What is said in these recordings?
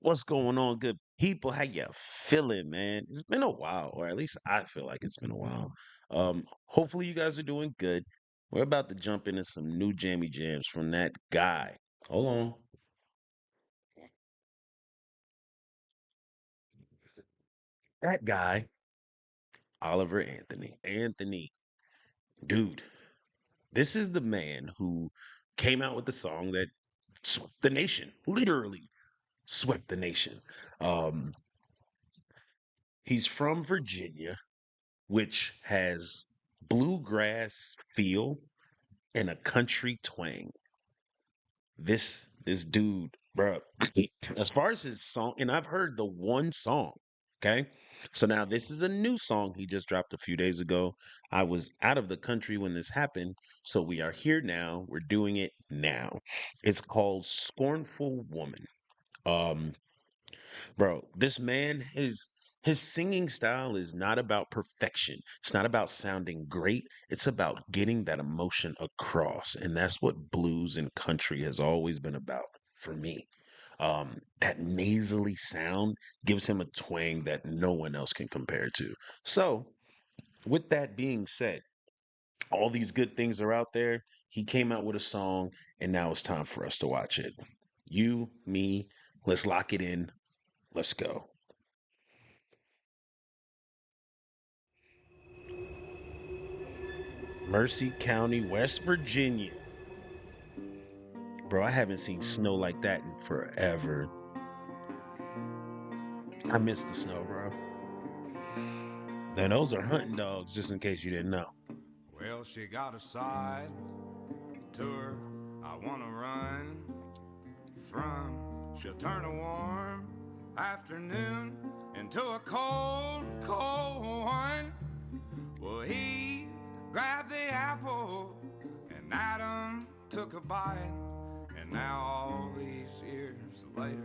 What's going on, good people? How you feeling, man? It's been a while, or at least I feel like it's been a while. Hopefully you guys are doing good. We're about to jump into some new jammy jams from that guy. Hold on. That guy, Oliver Anthony. Anthony, dude, this is the man who came out with the song that swept the nation, literally swept the nation. Um, he's from Virginia, which has bluegrass feel and a country twang. This dude, bro. As far as his song, and I've heard the one song. Okay, so now this is a new song he just dropped a few days ago. I was out of the country when this happened, so we are here now. We're doing it now. It's called "Scornful Woman." Um, Bro, this man, his singing style is not about perfection. It's not about sounding great. It's about getting that emotion across. And that's what blues and country has always been about for me. That nasally sound gives him a twang that no one else can compare to. So, with that being said, all these good things are out there. He came out with a song, and now it's time for us to watch it. You, me, let's lock it in. Let's go. Mercy County, West Virginia. Bro, I haven't seen snow like that in forever. I miss the snow, bro. Now, those are hunting dogs, just in case you didn't know. Well, she got a side to her I wanna run from. She'll turn a warm afternoon into a cold, cold one. Well, he grabbed the apple and Adam took a bite. And now all these years later,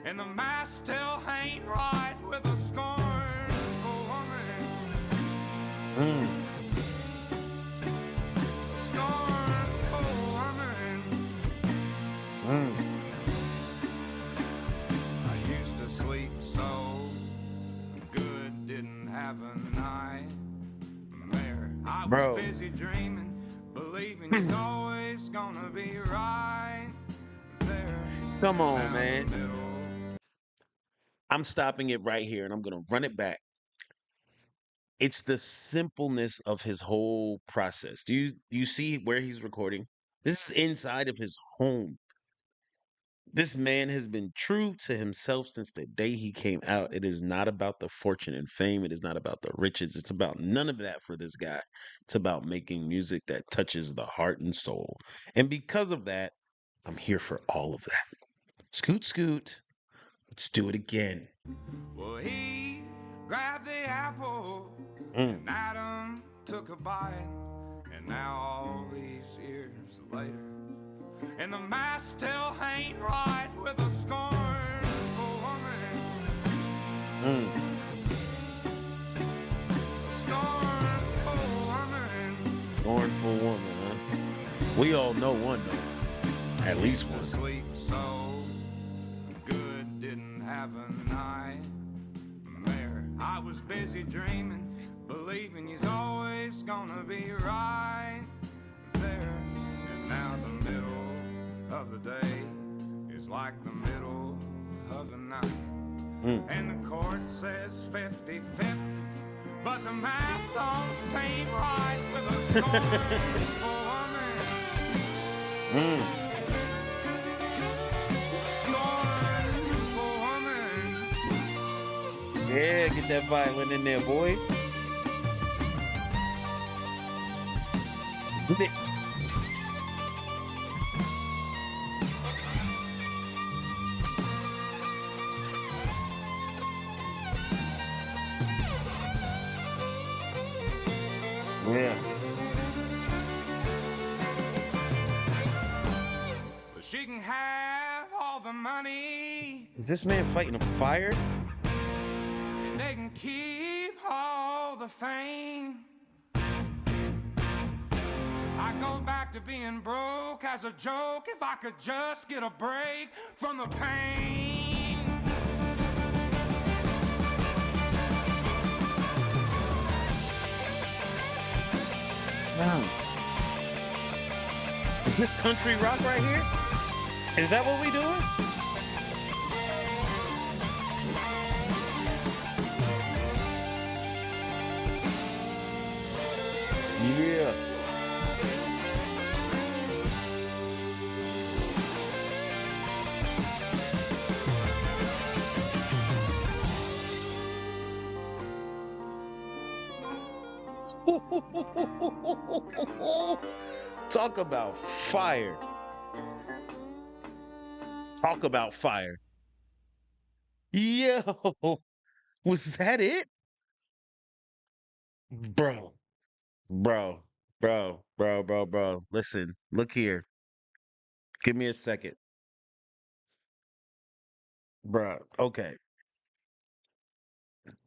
and the mask still ain't right with a scornful woman. Mm, Scornful woman. mm. I used to sleep so good, didn't have a nightmare. I was Bro, busy dreaming, believing he's always gonna be right there. come And on, now man. the middle. I'm stopping it right here and I'm going to run it back. It's the simpleness of his whole process. Do you see where he's recording? This is inside of his home. This man has been true to himself since the day he came out. It is not about the fortune and fame. It is not about the riches. It's about none of that for this guy. It's about making music that touches the heart and soul. And because of that, I'm here for all of that. Scoot, scoot. Let's do it again. Well, he grabbed the apple Mm. and Adam took a bite. And now all these years later, and the mask still ain't right with a scornful woman. Mm. Scornful woman. Scornful woman, huh? We all know one, though. At least To one. sleep so good, didn't have a nightmare. I was busy dreaming, believing he's always gonna be right there. And now the middle of the day is like the middle of the night. Mm. And the court says 50-50, but the math don't seem right with a scornful woman. Mm. Scornful woman. Yeah, get that violin in there, boy. Yeah. But she can have all the money, Is this man fighting a fire? and they can keep all the fame. I go back to being broke as a joke if I could just get a break from the pain. Bro, is this country rock right here? Is that what we doing? Yeah. Talk about fire. Talk about fire. Yo, was that it? Bro, bro. Listen, look here. Give me a second. Bro, okay.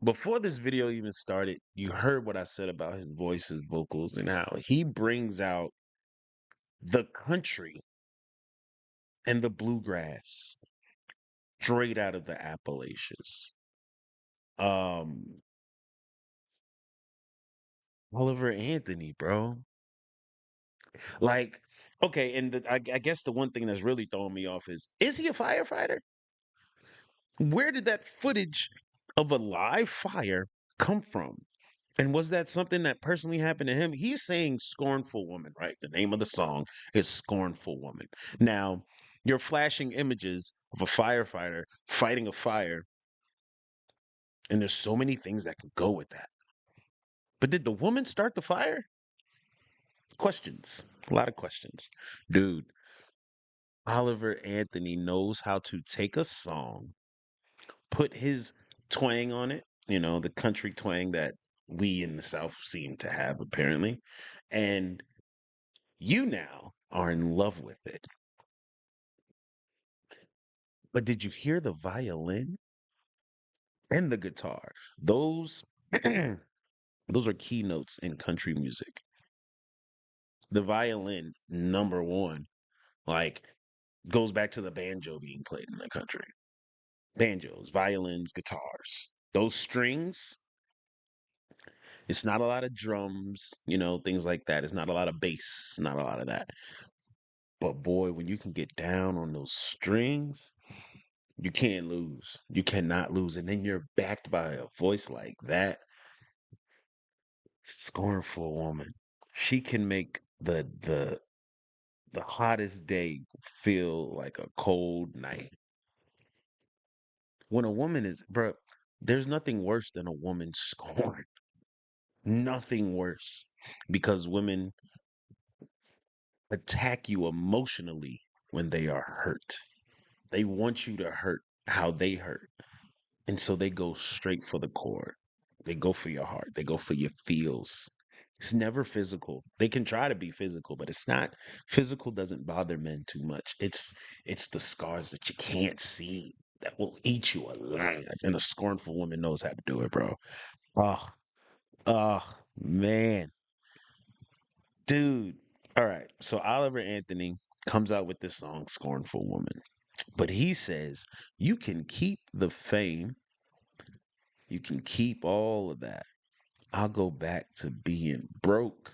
Before this video even started, you heard what I said about his voice, his vocals, and how he brings out the country and the bluegrass straight out of the Appalachians. Um, Oliver Anthony, bro. Like, okay, and I guess the one thing that's really throwing me off is he a firefighter? Where did that footage of a live fire come from? And was that something that personally happened to him? He's saying Scornful Woman, right? The name of the song is Scornful Woman. Now, you're flashing images of a firefighter fighting a fire, and there's so many things that can go with that. But did the woman start the fire? Questions. A lot of questions. Dude, Oliver Anthony knows how to take a song, put his twang on it, the country twang that we in the South seem to have apparently, and you now are in love with it. But did you hear the violin and the guitar? Those those are keynotes in country music. The violin, number one, like goes back to the banjo being played in the country. Banjos, violins, guitars. Those strings, it's not a lot of drums, things like that. It's not a lot of bass, not a lot of that. But boy, when you can get down on those strings, you can't lose. You cannot lose. And then you're backed by a voice like that. Scornful Woman. She can make the hottest day feel like a cold night. When a woman is, bro, there's nothing worse than a woman scorned. Nothing worse. Because women attack you emotionally when they are hurt. They want you to hurt how they hurt. And so they go straight for the core. They go for your heart. They go for your feels. It's never physical. They can try to be physical, but it's not. Physical doesn't bother men too much. It's the scars that you can't see that will eat you alive. And a scornful woman knows how to do it, bro. Oh, oh man. Dude. All right. So Oliver Anthony comes out with this song, Scornful Woman. But he says, you can keep the fame, you can keep all of that. I'll go back to being broke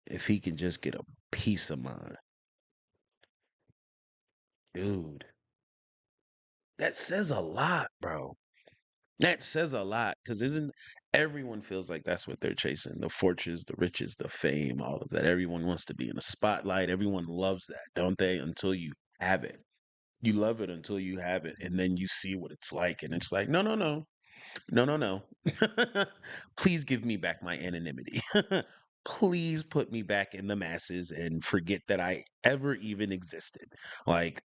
if he can just get a peace of mind. Dude, that says a lot, bro. That says a lot because isn't everyone feels like that's what they're chasing, the fortunes, the riches, the fame, all of that. Everyone wants to be in the spotlight. Everyone loves that, don't they? Until you have it. You love it until you have it. And then you see what it's like. And it's like, no, no, no. No, no, no. Please give me back my anonymity. Please put me back in the masses and forget that I ever even existed. Like,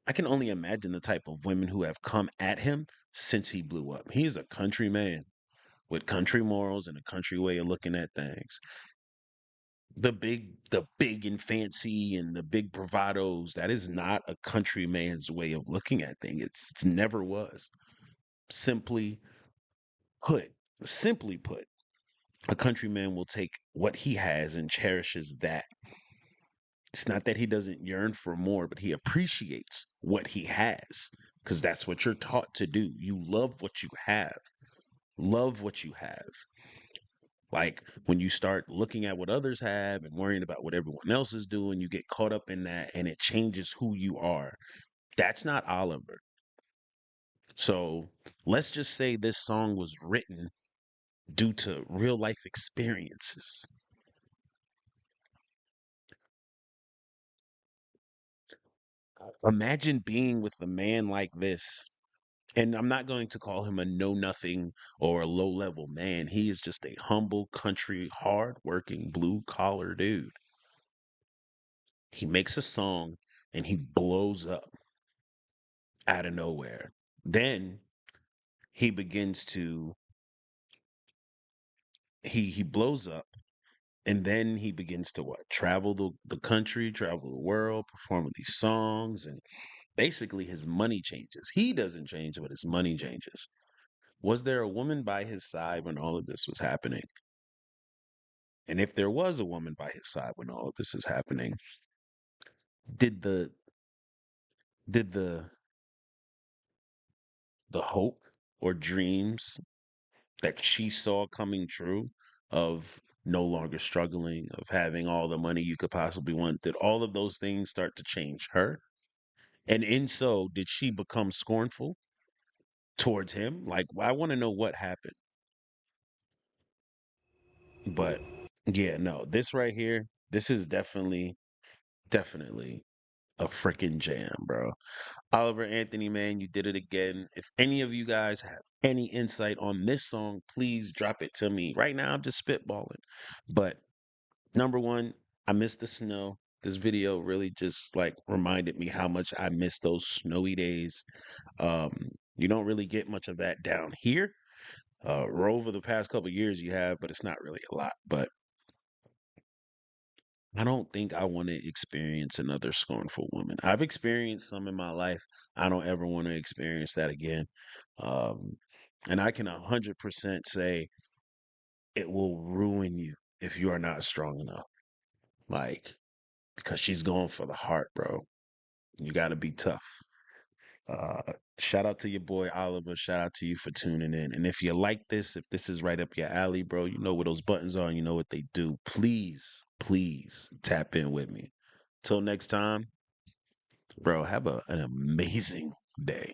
I can only imagine the type of women who have come at him since he blew up. He's a country man with country morals and a country way of looking at things. The big and fancy and the big bravados, that is not a country man's way of looking at things. It's never was. Simply put, simply put, a countryman will take what he has and cherishes that. It's not that he doesn't yearn for more, but he appreciates what he has because that's what you're taught to do. You love what you have. Love what you have. Like when you start looking at what others have and worrying about what everyone else is doing, you get caught up in that and it changes who you are. That's not Oliver. So let's just say this song was written due to real life experiences. Imagine being with a man like this. And I'm not going to call him a know nothing or a low level man. He is just a humble, country, hard working, blue collar dude. He makes a song and he blows up out of nowhere. Then he begins to he blows up and then he begins to what? Travel the country, travel the world, performing these songs, and basically his money changes. He doesn't change, but his money changes. Was there a woman by his side when all of this was happening? And if there was a woman by his side when all of this is happening, did the the hope or dreams that she saw coming true of no longer struggling, of having all the money you could possibly want, did all of those things start to change her? And in so, did she become scornful towards him? Like, I want to know what happened. But yeah, no, this right here, this is definitely a freaking jam, bro. Oliver Anthony, man, you did it again. If any of you guys have any insight on this song, please drop it to me. Right now, I'm just spitballing. But number one, I miss the snow. This video really just like reminded me how much I miss those snowy days. Um, you don't really get much of that down here. Over the past couple years, you have, but it's not really a lot. But I don't think I want to experience another scornful woman. I've experienced some in my life. I don't ever want to experience that again. Um, and I can 100% say it will ruin you if you are not strong enough. Like, because she's going for the heart, bro. You got to be tough. Uh, Shout out to your boy Oliver. Shout out to you for tuning in. And if you like this, if this is right up your alley, bro, you know where those buttons are and you know what they do. Please tap in with me. Till next time, bro, have an amazing day.